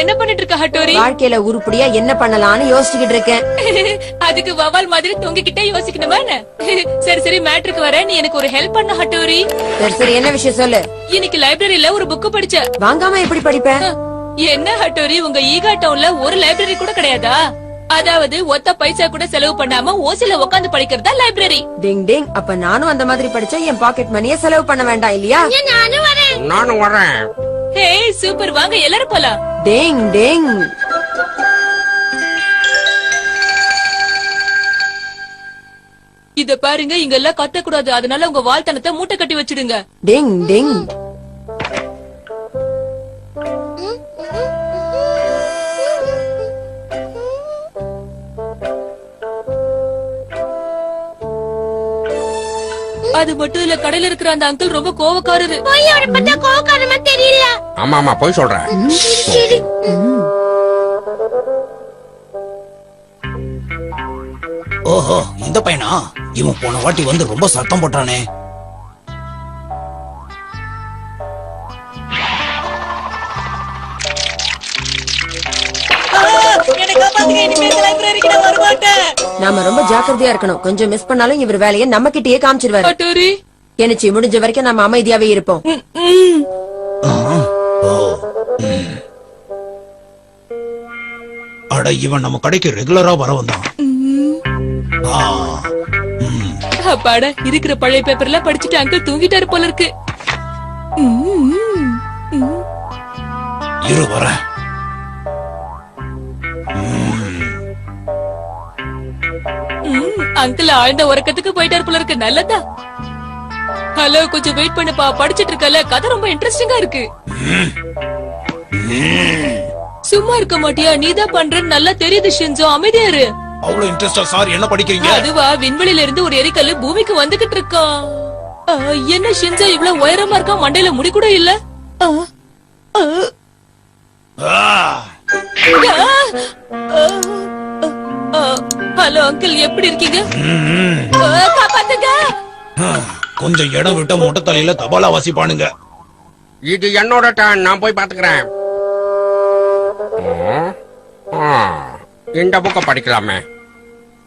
என்ன பண்ணிட்டு இருக்க ஹட்டோரி? வாழ்க்கையில உருப்படியா என்ன பண்ணலாம்னு யோசிச்சுக்கிட்டு இருக்கேன். அதுக்கு வவால் மாதிரி தொங்கிக்கிட்டே யோசிக்கணுமா என்ன? சரி சரி மேட்ருக்கு வர, நீ எனக்கு ஒரு ஹெல்ப் பண்ண ஹட்டோரி. சரி சரி என்ன விஷயம் சொல்லு. இன்னைக்கு லைப்ரரியில ஒரு புக் படிச்சேன். வாங்காம எப்படி படிப்பேன்? என்ன ஹட்டோரி, உங்க ஈகா டவுன்ல ஒரு லைப்ரரி கூட கிடையாதா? அதாவது ஒத்த பைசா கூட செலவு பண்ணாம ஓசில உட்காந்து படிக்கிறதா லைப்ரரி. டிங் டிங். அப்ப நானும் அந்த மாதிரி படிச்சா என் பாக்கெட் மணியை செலவு பண்ண வேண்டாம் இல்லையா? நானும் வரேன். ஹே சூப்பர், வாங்க எல்லாரும் போலாம். டிங் டிங். இத பாருங்க, இங்க எல்லாம் கத்த கூடாது, அதனால உங்க வாழ்த்தனத்தை மூட்டை கட்டி வச்சிடுங்க. டிங் டிங். அது மட்டும் இல்ல, கடையில இருக்கிற அந்த அங்கிள் ரொம்ப கோவக்காரரு. தெரியல. ஆமா ஆமா போய் சொல்றேன். ஓஹோ, இந்த பையனா? இவன் போன வாட்டி வந்து ரொம்ப சத்தம் போட்டானே. நாம ரொம்ப ஜாக்கிரதையா இருக்கணும். கொஞ்சம் மிஸ் பண்ணாலும் இவர் வேலையை நம்ம கிட்டயே காமிச்சிருவாரு. ஹட்டோரி, என்னச்சு முடிஞ்ச வரைக்கும் நம்ம அமைதியாவே இருப்போம். அட, இவன் நம்ம கடைக்கு ரெகுலரா வர வந்தான். அப்பாடா, இருக்கிற பழைய பேப்பர்லாம் படிச்சுட்டு அங்கிள் தூங்கிட்டாரு போல இருக்கு. இரு வர. அங்கிள் ஆழ்ந்த உறக்கத்துக்கு போயிட்டாரு போல இருக்கு. நல்லதா. ஹலோ, கொஞ்சம் வெயிட் பண்ணுப்பா, படிச்சிட்டு இருக்கல, கதை ரொம்ப இன்ட்ரெஸ்டிங்கா இருக்கு. சும்மா இருக்க மாட்டியா? நீதான் பண்றேன்னு நல்லா தெரியுது ஷின்சோ, அமைதியா இரு. அவ்வளவு இன்ட்ரெஸ்டா சார் என்ன படிக்கிறீங்க? அதுவா, விண்வெளியில இருந்து ஒரு எரிக்கல்லு பூமிக்கு வந்துகிட்டு இருக்கான். என்ன ஷின்சோ இவ்வளவு உயரமா இருக்கா, மண்டையில முடி கூட இல்ல. ஹலோ அங்கிள், எப்படி இருக்கீங்க? காப்பாத்துங்க. கொஞ்சம் இடம் விட்ட மொட்டை தலையில தபாலா வாசிப்பானுங்க. இது என்னோட டர்ன், நான் போய் பாத்துக்கிறேன். இந்த புக்க படிக்கலாமே.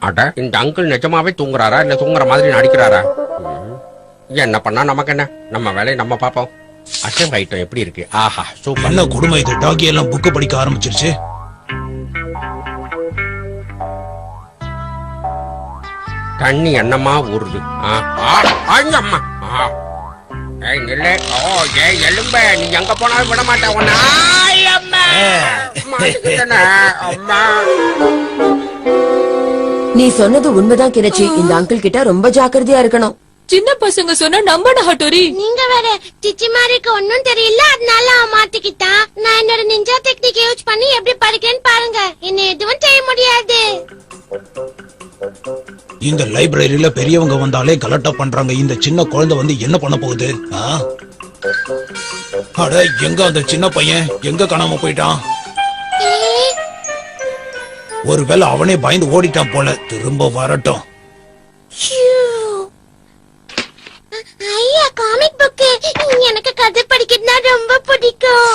அட, இந்த அங்கிள் நிஜமாவே தூங்குறாரா இல்ல தூங்குற மாதிரி நடிக்கிறாரா? என்ன பண்ணா நமக்கு என்ன, நம்ம வேலையை நம்ம பாப்போம். அசைவ் ஐட்டம் எப்படி இருக்கு? ஆஹா சூப்பர். என்ன கொடுமை இது, டாகி எல்லாம் புக்கு படிக்க ஆரம்பிச்சிருச்சு. தண்ணி என்னமா ஊறுது. எலும்ப, நீ எங்க போனாலும் விட மாட்டேன் உன்னை. நீ சொன்னது உண்மைதான் கிரச்சி. இந்த அங்கிள் கிட்ட ரொம்ப ஜாக்கிரதையா இருக்கணும். சின்ன பசங்க சொன்னா நம்பணும் ஹட்டோரி. நீங்க வேற சிச்சிமாரிக்கு ஒன்னும் தெரியல, அதனால அவன் மாத்திக்கிட்டான். நான் என்னோட நிஞ்சா டெக்னிக் யூஸ் பண்ணி எப்படி படிக்கிறேன்னு பாருங்க. என்ன எதுவும் செய்ய முடியாது. இந்த லைப்ரரியில பெரியவங்க வந்தாலே கலட்டா பண்றாங்க. இந்த சின்ன குழந்தை வந்து என்ன பண்ண போகுது? அட, எங்க அந்த சின்ன பையன் எங்க காணாம போயிட்டான்? ஒருவேளை அவனே பயந்து ஓடிட்டான் போல. திரும்ப வரட்டும். ஐயா, காமிக் புக். எனக்கு கதை படிக்கிறதுனா ரொம்ப பிடிக்கும்.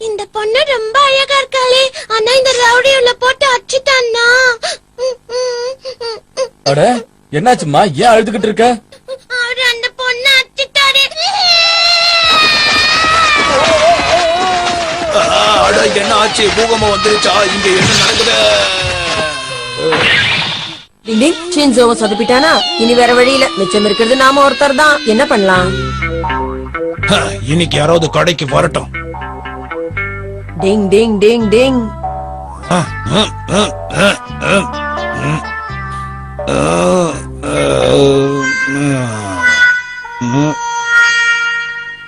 இந்த பொண்ணு ரொம்ப அழகா இருக்காளே, ஆனா இந்த ரவுடி உள்ள போட்டு அடிச்சுட்டான்னா. அட, என்னாச்சுமா? ஏன் அழுதுகிட்டு இருக்க? அவரு அந்த பொண்ணு அடிச்சுட்டாரு. அட, என்ன ஆச்சு? பூகம்பம் வந்துருச்சா? இங்க என்ன நடக்குது? ஷின்சோவை சொதப்பிட்டானா? இனி வேற வழியில மிச்சம் இருக்கிறது நாம ஒருத்தர் தான். என்ன பண்ணலாம்? இன்னைக்கு யாராவது கடைக்கு வரட்டும். டிங் டிங் டிங் டிங்.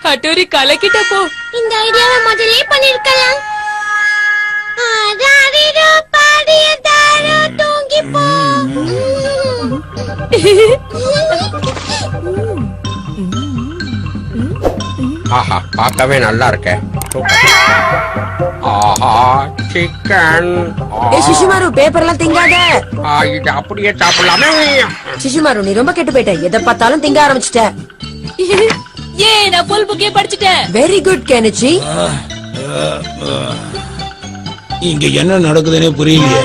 ஹட்டோரி, கலக்கிட்ட போ. இந்த ஐடியாவை முதல்ல பண்ணிருக்கலாம். ஆடாடிரோ பாடியதாரோ தூங்கி போ. ஆஹா, பார்க்கவே நல்லா இருக்க. ஆஹா, சிக்கன். சிசுமாரு, பேப்பர் எல்லாம் திங்காத. இது அப்படியே சாப்பிடலாமே. சிசுமாரு, நீ ரொம்ப கெட்டு போயிட்ட. எதை பார்த்தாலும் திங்க ஆரம்பிச்சிட்ட. நான் ஃபுல் புக்கே படிச்சிட்டேன். Very good Kenichi. இங்க என்ன நடக்குதுன்னே புரியலையே.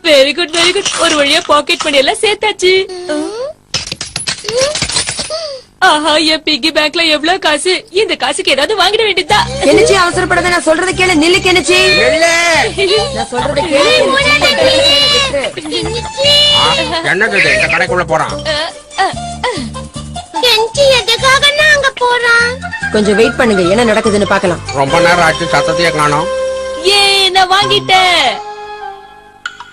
Very good very good. ஒரு வழியா பாக்கெட் மணி எல்லாம் சேர்த்தாச்சு. ஆஹா, என் பிக்கி பேங்க்ல எவ்வளவு காசு. இந்த காசுக்கு ஏதாவது வாங்கிட வேண்டியதா. கெனிச்சி அவசரப்படாத, நான் சொல்றதை கேளு. நில்லு கெனிச்சி, நான் சொல்றதை கேளு. என்னது இது? இந்த கடைக்குள்ள போறான். கெஞ்சி எதுக்காக நாங்க போறோம்? கொஞ்சம் வெயிட் பண்ணுங்க, என்ன நடக்குதுன்னு பாக்கலாம். ரொம்ப நேரம் ஆச்சு, சத்தத்தையே காணோம். ஏ, நான் வாங்கிட்டேன்.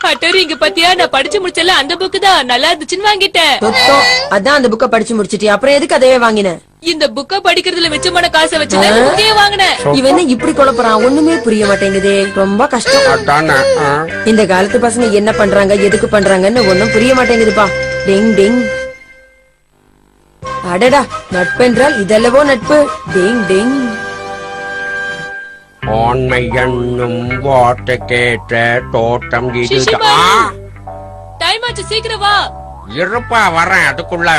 பட்டோரி, இங்க பாத்தியா, நான் படிச்சு முடிச்சல அந்த புக்கு தான் நல்லா இருந்துச்சுன்னு வாங்கிட்டேன். சொத்தம், அதான் அந்த புக்க படிச்சு முடிச்சிட்டியா? அப்புறம் எதுக்கு அதே வாங்கின? இந்த புக்க படிக்கிறதுல மிச்சமான காசை வச்சுதான் இந்த புக்கையே வாங்கினேன். இவன் என்ன இப்படி குழப்பறான்? ஒண்ணுமே புரிய மாட்டேங்குதே. ரொம்ப கஷ்டம். அதானே. இந்த காலத்து பசங்க என்ன பண்றாங்க, எதுக்கு பண்றாங்கன்னு ஒண்ணும் புரிய மாட்டேங்குதுப்பா. டிங் டிங். அடடா, நட்பென்றால் இதெல்லவோ நட்பு. டிங் டிங். ஆண்மை என்னும் வார்த்தை கேட்ட தோட்டம் இது. சிசிமா, டைம் ஆச்சு, சீக்கிரம் வா. இருப்பா, வரேன். அதுக்குள்ள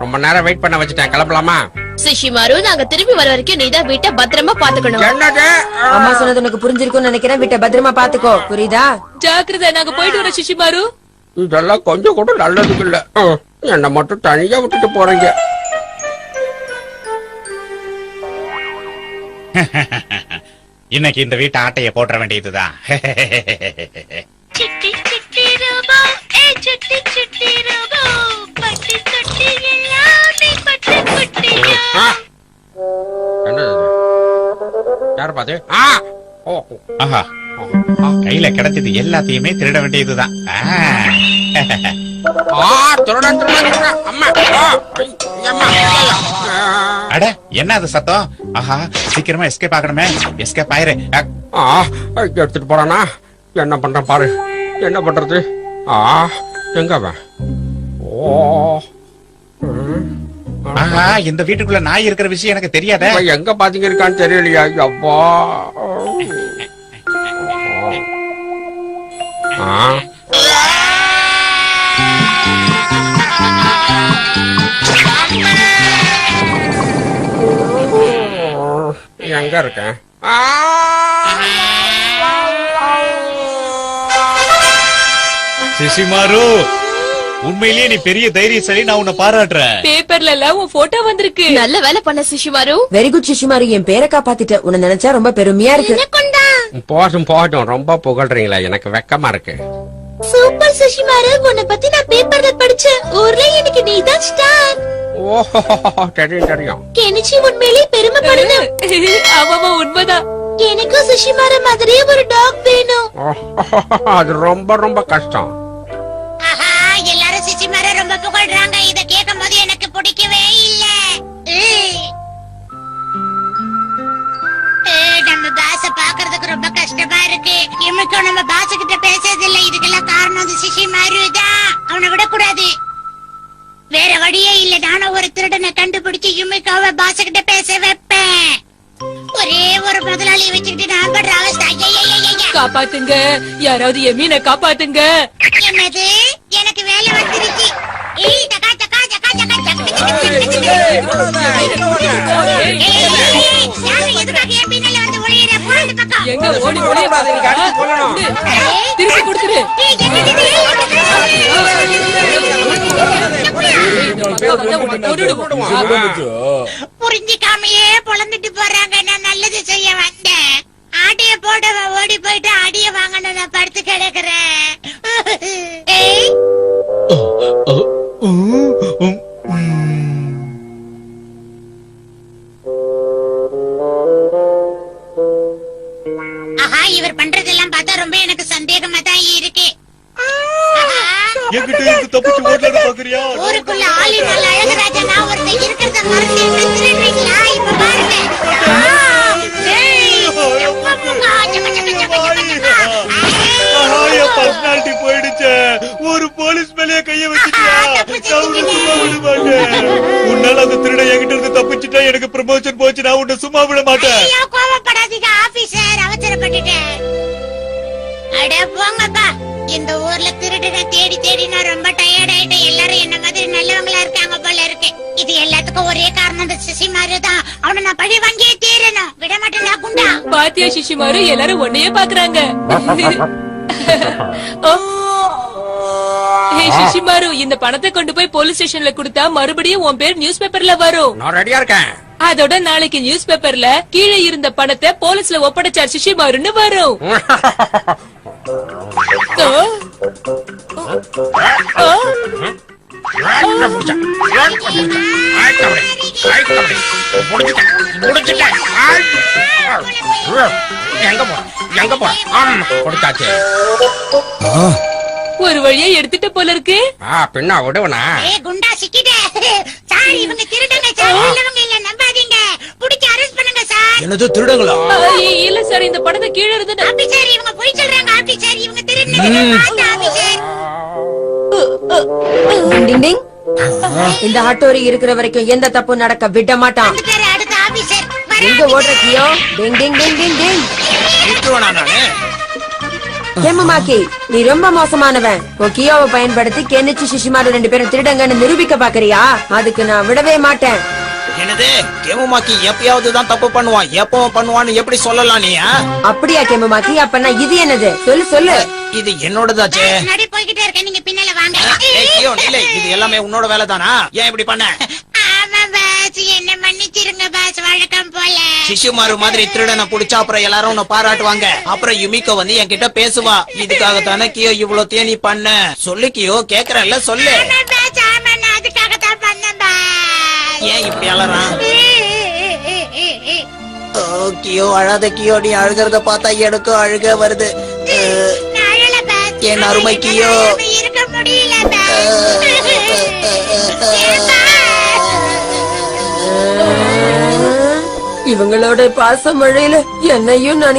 ரொம்ப நேரம் வெயிட் பண்ண வச்சுட்டேன். கிளம்பலாமா? சிஷிமாரு, நாங்க திரும்பி வர வரைக்கும் நீதான் வீட்டை பத்திரமா பாத்துக்கணும். என்னது? அம்மா சொன்னது உனக்கு புரிஞ்சிருக்கும்னு நினைக்கிறேன். வீட்டை பத்திரமா பாத்துக்கோ, புரியுதா? ஜாக்கிரதை, நாங்க போயிட்டு வரோம் சிசிமாரு. இதெல்லாம் கொஞ்சம் கூட நல்லதுக்கு இல்ல. என்ன மட்டும் தனியா விட்டுட்டு போறீங்க. இன்னைக்கு இந்த வீட்டு ஆட்டைய போட்ட வேண்டியதுதான். சிட்டி சிட்டி ரோபோ, ஏ சிட்டி சிட்டி ரோபோ, பட்டி தொட்டி எல்லாமே பட்டி குட்டியா. என்னது இது? யாரு பாத்து? ஆஹா, கையில கிடைச்சது எல்லாத்தையுமே திருட வேண்டியதுதான். திருடன் திருடன் திருடன். அம்மா, அம்மா. அட, என்ன அது சத்தம்? ஆஹா, சீக்கிரமா எஸ்கேப் ஆகணுமே. எஸ்கேப் ஆயிரு. எடுத்துட்டு போறானா? என்ன பண்றான் பாரு. என்ன பண்றது? எங்க அவன்? ஆஹா, இந்த வீட்டுக்குள்ள நாய் இருக்கிற விஷயம் எனக்கு தெரியாத. இவன் எங்க பாத்தீங்க இருக்கான்னு தெரியலையா? அப்பா. எங்க இருக்கேன்? சிசிமாரு, உண்மையிலேயே நீ பெரிய தைரியசாலி. நான் உன்னை பாராட்டுறேன். பேப்பர்ல எல்லாம் உன் போட்டோ வந்திருக்கு. நல்ல வேலை பண்ண சிஷிமாரு. வெரி குட் சிஷிமாரு, என் பேரை காப்பாத்திட்ட. உன்னை நினைச்சா ரொம்ப பெருமையா இருக்கு. போதும் போதும், ரொம்ப புகழ்றீங்களா? எனக்கு வெக்கமா இருக்கு. சூப்பர் சிஷிமாரு, உன்னை பத்தி நான் பேப்பர்ல படிச்சேன். ஊர்ல எனக்கு நீதான் ஸ்டார். ஓஹோ, தெரியும் தெரியும். கெனிச்சி உண்மையிலேயே பெருமைப்படணும். ஆமாமா, உண்மைதான். எனக்கும் சுஷிமார மாதிரியே ஒரு டாக் வேணும். அது ரொம்ப ரொம்ப கஷ்டம். எல்லாரும் சுஷிமார ரொம்ப புகழ்றாங்க. இத கேட்கும் போது எனக்கு பிடிக்கவே இல்ல. நம்ம பாச பாக்குறதுக்கு ரொம்ப கஷ்டமா இருக்கு. இவனுக்கும் நம்ம பாச கிட்ட பேசுறது இல்ல. இதுக்கெல்லாம் காரணம் அந்த சுஷிமாரு தான். அவனை விடக்கூடாது. வேற வழியே இல்ல. நானும் ஒரு திருடனை கண்டுபிடிச்சு யுமிக்காவை பாச கிட்ட பேச வைப்பேன். ஒரே ஒரு முதலாளியை வச்சுக்கிட்டு நான் படுற அவஸ்தை. காப்பாத்துங்க, யாராவது என் மீனை காப்பாத்துங்க. என்னது? எனக்கு வேலை வந்துருச்சு. எங்க ஓடி ஒளிய திருப்பி கொடுத்துரு. புரிஞ்சிக்காமையே பொழந்துட்டு போறாங்க. நான் நல்லது செய்ய வந்தேன். ஆடிய போட ஓடி போயிட்டு அடிய வாங்கணும். நான் படுத்து கிடக்குறேன். ஆஹா, இவர் பண்றதெல்லாம் பார்த்தா ரொம்ப எனக்கு சந்தேகமா தான் இருக்கு. ஊருக்குள்ள ஆளி நல்ல அழகராஜா நான் ஒருத்தர் இருக்கிறத மறந்து என்ன திருடுறீங்களா? இப்ப பாருங்க. ஒரு போலீஸ் மேலேயே கைய வச்சுட்டியா? உன்னால அந்த திருட என்கிட்ட இருந்து தப்பிச்சுட்டா எனக்கு ப்ரமோஷன் போச்சு. நான் உன்னை சும்மா விட மாட்டேன். கோவப்படாதீங்க ஆபீசர், அவசரப்பட்டுட்டேன். அட போங்கப்பா. இந்த ஊர்ல திருடனை தேடி தேடி நான் ரொம்ப டயர்ட் ஆயிட்டேன். எல்லாரும் என்ன மாதிரி நல்லவங்களா இருக்காங்க போல இருக்கு. இது எல்லாத்துக்கும் ஒரே காரணம் அந்த சிசிமாரு தான். அவனை நான் பழி வாங்கியே தீரணும். விட மாட்டேன்டா குண்டா. பாத்தியா சிஷிமாரு, எல்லாரும் உன்னையே பாக்குறாங்க. சிஷிமாரு, இந்த பணத்தை கொண்டு போய் போலீஸ் ஸ்டேஷன்ல கொடுத்தா மறுபடியும் உன் பேர் நியூஸ் பேப்பர்ல வரும். நான் ரெடியா இருக்கேன். அதோட நாளைக்கு நியூஸ் பேப்பர்ல கீழே இருந்த பணத்தை போலீஸ்ல ஒப்படைச்சார் சிஷிமாருன்னு வரும். ஆ? ஆ? ஒரு வழியா எடுத்துட்டு போல இருக்கு. பின்னா விடுவனா? குண்டா சிக்கிட்டே. சார் இவங்க திருடங்க சார். இல்லவங்க இல்ல, நம்பாதீங்க. புடிச்சு அரெஸ்ட் பண்ணுங்க சார். என்னது திருடங்களா? இல்ல சார், இந்த பணத்தை கீழே இருந்து ஆபீசர் இவங்க போய் சொல்றாங்க. ஆபீசர் இவங்க திருடங்க. ஆபீசர் டிங் டிங். இந்த ஹட்டோரி இருக்கிற வரைக்கும் எந்த தப்பும் நடக்க விட மாட்டான். வந்துட்டாரு அடுத்த ஆபீசர். எங்க ஓடுற கியோ? டிங் டிங் டிங் டிங் டிங். விட்டுருவானா நானு? கேமமாக்கி, நீ ரொம்ப மோசமானவன். உன் கியோவை பயன்படுத்தி கெனிச்சு சிஷிமாரு 2 பேரும் திருடங்கன்னு நிரூபிக்க பாக்குறியா? அதுக்கு நான் விடவே மாட்டேன். என்னது கேமுமாக்கி எப்பயாவது தான் தப்பு பண்ணுவான், எப்பவும் பண்ணுவான்னு எப்படி சொல்லலாம் நீ? அப்படியா கேமமாக்கி? அப்பனா இது என்னது? சொல்லு சொல்லு. இது என்னோடதாச்சே. நடி போய்கிட்டே இருக்க, நீங்க பின்னால வாங்க. இது எல்லாமே உன்னோட வேலை தானா? ஏன் இப்படி பண்ண? ஆமா பாஸ், என்ன மன்னிச்சிருங்க பாஸ். வழக்கம் போல சிஷுமாரு மாதிரி திருடனை புடிச்சா அப்புறம் எல்லாரும் உன்னை பாராட்டுவாங்க. அப்புறம் யுமிகோ வந்து என்கிட்ட பேசுவா. இதுக்காகத்தானே கியோ இவ்வளவு தேனி பண்ண. சொல்லு கியோ, கேக்குறல்ல சொல்லு. ஆமா பாஸ், ஆமா, நான் அதுக்காக தான் பண்ணேன் பாஸ். ஏன் இப்படி அலறான்? கியோ அழாத கியோ, நீ அழுகிறத பார்த்தா எனக்கும் அழுக வருது. நான் அழல பாஸ். என் அருமை கியோ. இருக்க முடியல பாஸ். இவங்களோட பாச மழையில என்னையும் நான்